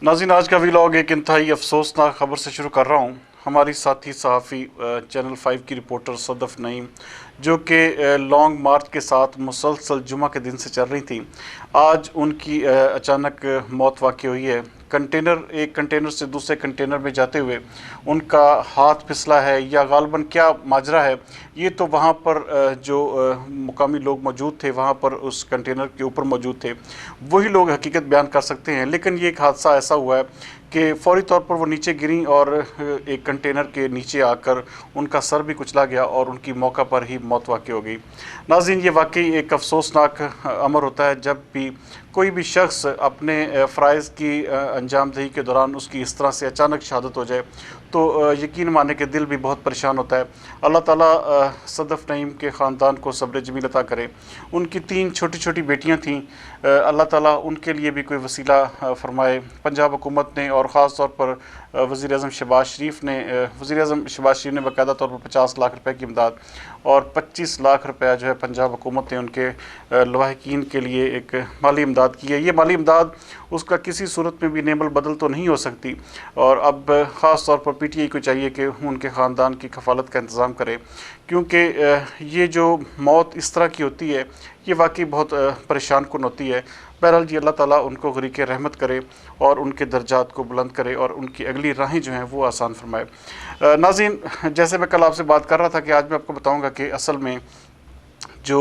नाज़रीन, आज का व्लॉग एक इंतहाई अफसोसनाक खबर से शुरू कर रहा हूँ। हमारी साथी सहाफ़ी चैनल 5 की रिपोर्टर सदफ़ नईम, जो कि लॉन्ग मार्च के साथ मुसलसल जुमा के दिन से चल रही थी, आज उनकी अचानक मौत वाक़ई हुई है। एक कंटेनर से दूसरे कंटेनर में जाते हुए उनका हाथ फिसला है या गालबन क्या माजरा है, ये तो वहाँ पर जो मुकामी लोग मौजूद थे, वहाँ पर उस कंटेनर के ऊपर मौजूद थे, वही लोग हकीकत बयान कर सकते हैं। लेकिन ये एक हादसा ऐसा हुआ है कि फ़ौरी तौर पर वो नीचे गिरी और एक कंटेनर के नीचे आकर उनका सर भी कुचला गया और उनकी मौका पर ही मौत वाक़ई हो गई। नाज़रीन, ये वाकई एक अफसोसनाक अमर होता है जब भी कोई भी शख्स अपने फ़राइज़ की अंजामदही के दौरान उसकी इस तरह से अचानक शहादत हो जाए, तो यकीन माने कि दिल भी बहुत परेशान होता है। अल्लाह ताला सदफ़ नईम के ख़ानदान को सब्र जमील अता करे। उनकी 3 छोटी छोटी बेटियां थीं, अल्लाह ताला उनके लिए भी कोई वसीला फ़रमाए। पंजाब हुकूमत ने और ख़ास तौर पर वज़ीर-ए-आज़म शहबाज शरीफ ने बाकायदा तौर पर 50 लाख रुपए की इमदाद और 25 लाख रुपया जो है पंजाब हुकूमत ने उनके लवाहिकीन के लिए एक माली इमदाद की है। ये माली इमदाद उसका किसी सूरत में भी नेमल बदल तो नहीं हो सकती, और अब ख़ास तौर पर PTI को चाहिए कि उनके ख़ानदान की कफ़ालत का इंतज़ाम करे, क्योंकि ये जो मौत इस तरह की होती है ये वाकई बहुत परेशान कुन होती है। बहरहाल जी, अल्लाह ताला उनको ग़रीक़ रहमत करे और उनके दर्जात को बुलंद करे और उनकी अगली राहें जो हैं वो आसान फरमाए। नाज़रीन, जैसे मैं कल आपसे बात कर रहा था कि आज मैं आपको बताऊँगा कि असल में जो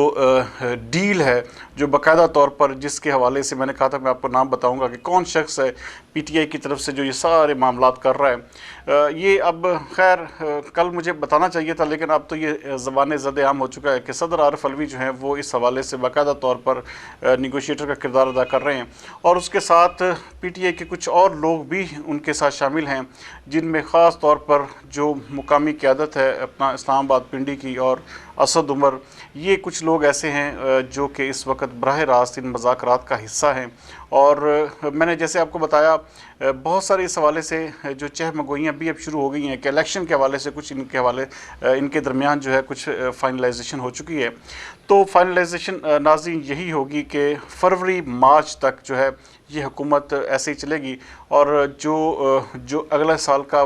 डील है, जो बाकायदा तौर पर जिसके हवाले से मैंने कहा था मैं आपको नाम बताऊंगा कि कौन शख्स है PTI की तरफ से जो ये सारे मामलात कर रहा है, ये अब खैर कल मुझे बताना चाहिए था, लेकिन अब तो ये ज़बान ज़द-ए-आम हो चुका है कि सदर आरिफ अलवी जो हैं वो इस हवाले से बाकायदा तौर पर निगोशिएटर का किरदार अदा कर रहे हैं, और उसके साथ PTI के कुछ और लोग भी उनके साथ शामिल हैं, जिनमें ख़ास तौर पर जो मुकामी क़यादत है अपना इस्लामाबाद पिंडी की और असद उमर, ये कुछ लोग ऐसे हैं जो कि इस वक्त बराह रास्त इन मुज़ाकरात का हिस्सा हैं। और मैंने जैसे आपको बताया, बहुत सारे इस हवाले से जो चहमगोइयाँ भी अब शुरू हो गई हैं कि इलेक्शन के हवाले से कुछ इनके दरमियान जो है कुछ फाइनलाइजेशन हो चुकी है। तो फाइनलाइजेशन नाज़रीन यही होगी कि फरवरी मार्च तक जो है ये हुकूमत ऐसे ही चलेगी, और जो अगला साल का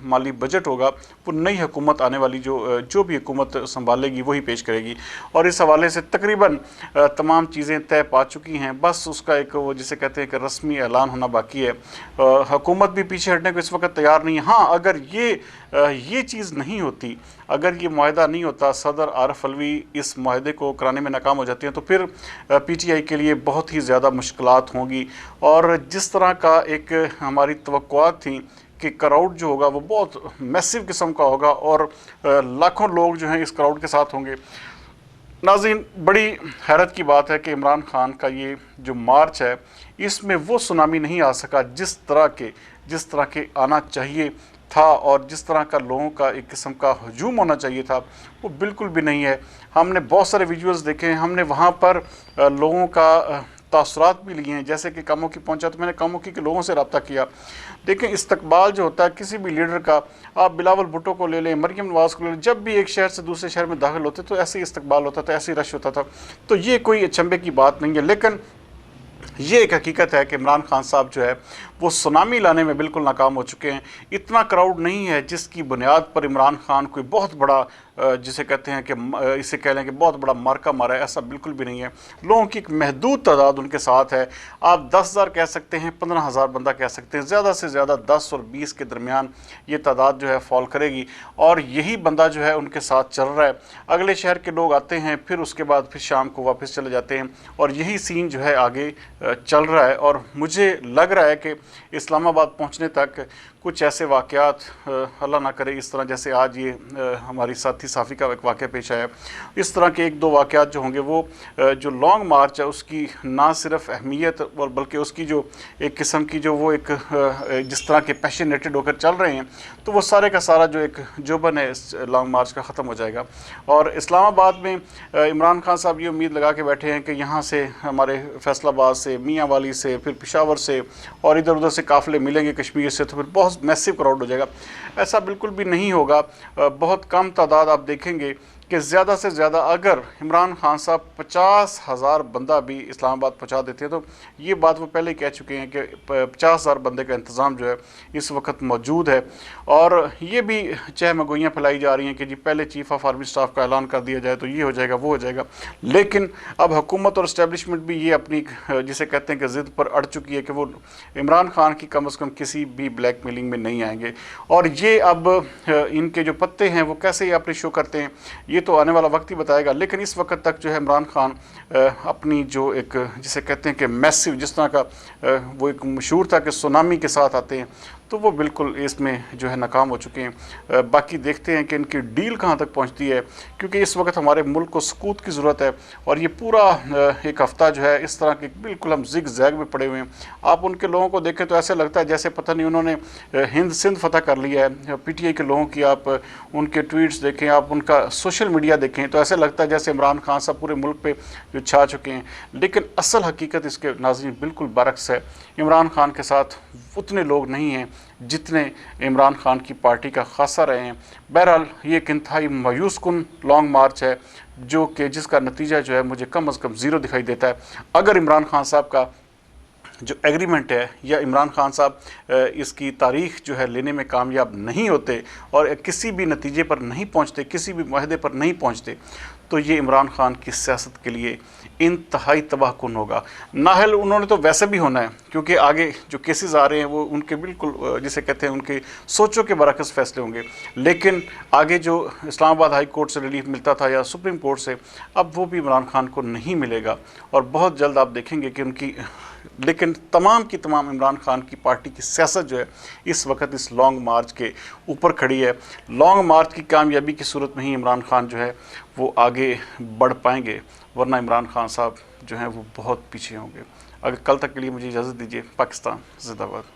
माली बजट होगा वो नई हुकूमत आने वाली जो भी हुकूमत संभालेगी वही पेश करेगी। और इस हवाले से तकरीबन तमाम चीज़ें तय पा चुकी हैं, बस उसका एक वो जिसे कहते हैं कि रस्मी ऐलान होना बाकी है। हुकूमत भी पीछे हटने को इस वक्त तैयार नहीं है। हाँ, अगर ये चीज़ नहीं होती, अगर ये मुआहदा नहीं होता, सदर आरिफ अलवी इस मुआहदे को कराने में नाकाम हो जाती हैं, तो फिर PTI के लिए बहुत ही ज़्यादा मुश्किलात होंगी। और जिस तरह का एक हमारी तवक्कुआत थी कि क्राउड जो होगा वो बहुत मैसिव किस्म का होगा और लाखों लोग जो हैं इस क्राउड के साथ होंगे। नाज़रीन, बड़ी हैरत की बात है कि इमरान खान का ये जो मार्च है इसमें वो सुनामी नहीं आ सका जिस तरह के आना चाहिए था, और जिस तरह का लोगों का एक किस्म का हजूम होना चाहिए था वो बिल्कुल भी नहीं है। हमने बहुत सारे विजुअल्स देखे हैं, हमने वहाँ पर लोगों का तासुरात भी लिए हैं। जैसे कि कामोकी पहुंचा तो मैंने कामोकी के लोगों से रब्ता किया। देखें, इस्तकबाल जो होता है किसी भी लीडर का, आप बिलावल भुट्टो को ले लें, मरियम नवाज़ को ले लें, जब भी एक शहर से दूसरे शहर में दाखिल होते तो ऐसे ही इस्तकबाल होता था, ऐसे ही रश होता था। तो ये कोई अचंभे की बात नहीं है, लेकिन ये एक हकीकत है कि इमरान खान साहब जो है वो सुनामी लाने में बिल्कुल नाकाम हो चुके हैं। इतना क्राउड नहीं है जिसकी बुनियाद पर इमरान खान कोई बहुत बड़ा जिसे कहते हैं कि इसे कह लें कि बहुत बड़ा मार्का मारा है, ऐसा बिल्कुल भी नहीं है। लोगों की एक महदूद तादाद उनके साथ है। आप 10,000 कह सकते हैं, 15,000 बंदा कह सकते हैं, ज़्यादा से ज़्यादा 10 और 20 के दरमियान ये तादाद जो है फॉल करेगी, और यही बंदा जो है उनके साथ चल रहा है। अगले शहर के लोग आते हैं, फिर उसके बाद फिर शाम को वापस चले जाते हैं, और यही सीन जो है आगे चल रहा है। और मुझे लग रहा है कि इस्लामाबाद पहुंचने तक कुछ ऐसे वाक़यात, अल्लाह ना करे इस तरह जैसे आज ये हमारी साथी साफ़ी का एक वाक़या पेश आया, इस तरह के 1-2 वाक़यात जो होंगे वो जो लॉन्ग मार्च है उसकी ना सिर्फ अहमियत और बल्कि उसकी जो एक किस्म की जो वो एक जिस तरह के पैशनेटेड होकर चल रहे हैं, तो वो सारे का सारा जो एक जोबन है इस लॉन्ग मार्च का ख़त्म हो जाएगा। और इस्लामाबाद में इमरान खान साहब ये उम्मीद लगा के बैठे हैं कि यहाँ से हमारे फैसलाबाद से, मियाँ वाली से, फिर पेशावर से और इधर उधर से काफ़िले मिलेंगे कश्मीर से, तो फिर बहुत मैसिव क्राउड हो जाएगा। ऐसा बिल्कुल भी नहीं होगा। बहुत कम तादाद आप देखेंगे کہ زیادہ سے زیادہ اگر عمران خان صاحب 50,000 بندہ بھی اسلام آباد پہنچا دیتے ہیں، تو یہ بات وہ پہلے ہی کہہ چکے ہیں کہ 50,000 بندے کا انتظام جو ہے اس وقت موجود ہے، اور یہ بھی چہ مگوئیاں پھیلائی جا رہی ہیں کہ جی پہلے چیف آف آرمی سٹاف کا اعلان کر دیا جائے تو یہ ہو جائے گا وہ ہو جائے گا، لیکن اب حکومت اور اسٹیبلشمنٹ بھی یہ اپنی جسے کہتے ہیں کہ ضد پر اڑ چکی ہے کہ وہ عمران خان کی کم از کم کسی بھی بلیک میلنگ میں نہیں آئیں گے، اور یہ اب ان کے جو پتے ہیں وہ کیسے یہ اپنے شو کرتے ہیں یہ تو آنے والا وقت ہی بتائے گا، لیکن اس وقت تک جو ہے عمران خان اپنی جو ایک جسے کہتے ہیں کہ میسو جس طرح کا وہ ایک مشہور تھا کہ سونامی کے ساتھ آتے ہیں، تو وہ بالکل اس میں جو ہے ناکام ہو چکے ہیں۔ باقی دیکھتے ہیں کہ ان کی ڈیل کہاں تک پہنچتی ہے، کیونکہ اس وقت ہمارے ملک کو سکوت کی ضرورت ہے، اور یہ پورا ایک ہفتہ جو ہے اس طرح کے بالکل ہم زگ زیگ میں پڑے ہوئے ہیں۔ آپ ان کے لوگوں کو دیکھیں تو ایسے لگتا ہے جیسے پتہ نہیں انہوں نے ہند سندھ فتح کر لیا ہے۔ پی ٹی آئی کے لوگوں کی آپ ان کے ٹویٹس دیکھیں، آپ ان کا سوشل میڈیا دیکھیں تو ایسے لگتا ہے جیسے عمران خان صاحب پورے ملک پہ جو چھا چکے ہیں، لیکن اصل حقیقت اس کے ناظرین بالکل برعکس ہے۔ عمران خان کے ساتھ اتنے لوگ نہیں ہیں جتنے عمران خان کی پارٹی کا خاصہ رہے ہیں۔ بہرحال یہ ایک انتہائی مایوس کن لانگ مارچ ہے جو کہ جس کا نتیجہ جو ہے مجھے کم از کم زیرو دکھائی دیتا ہے۔ اگر عمران خان صاحب کا جو ایگریمنٹ ہے یا عمران خان صاحب اس کی تاریخ جو ہے لینے میں کامیاب نہیں ہوتے اور کسی بھی نتیجے پر نہیں پہنچتے، کسی بھی معاہدے پر نہیں پہنچتے، تو یہ عمران خان کی سیاست کے لیے انتہائی تباہ کن ہوگا۔ نااہل انہوں نے تو ویسے بھی ہونا ہے، کیونکہ آگے جو کیسز آ رہے ہیں وہ ان کے بالکل جسے کہتے ہیں ان کے سوچوں کے برعکس فیصلے ہوں گے، لیکن آگے جو اسلام آباد ہائی کورٹ سے ریلیف ملتا تھا یا سپریم کورٹ سے، اب وہ بھی عمران خان کو نہیں ملے گا، اور بہت جلد آپ دیکھیں گے کہ ان کی لیکن تمام کی تمام عمران خان کی پارٹی کی سیاست جو ہے اس وقت اس لانگ مارچ کے اوپر کھڑی ہے۔ لانگ مارچ کی کامیابی کی صورت میں ہی عمران خان جو ہے وہ آگے بڑھ پائیں گے، ورنہ عمران خان صاحب جو ہیں وہ بہت پیچھے ہوں گے۔ اگر کل تک کے لیے مجھے اجازت دیجیے۔ پاکستان زندہ باد۔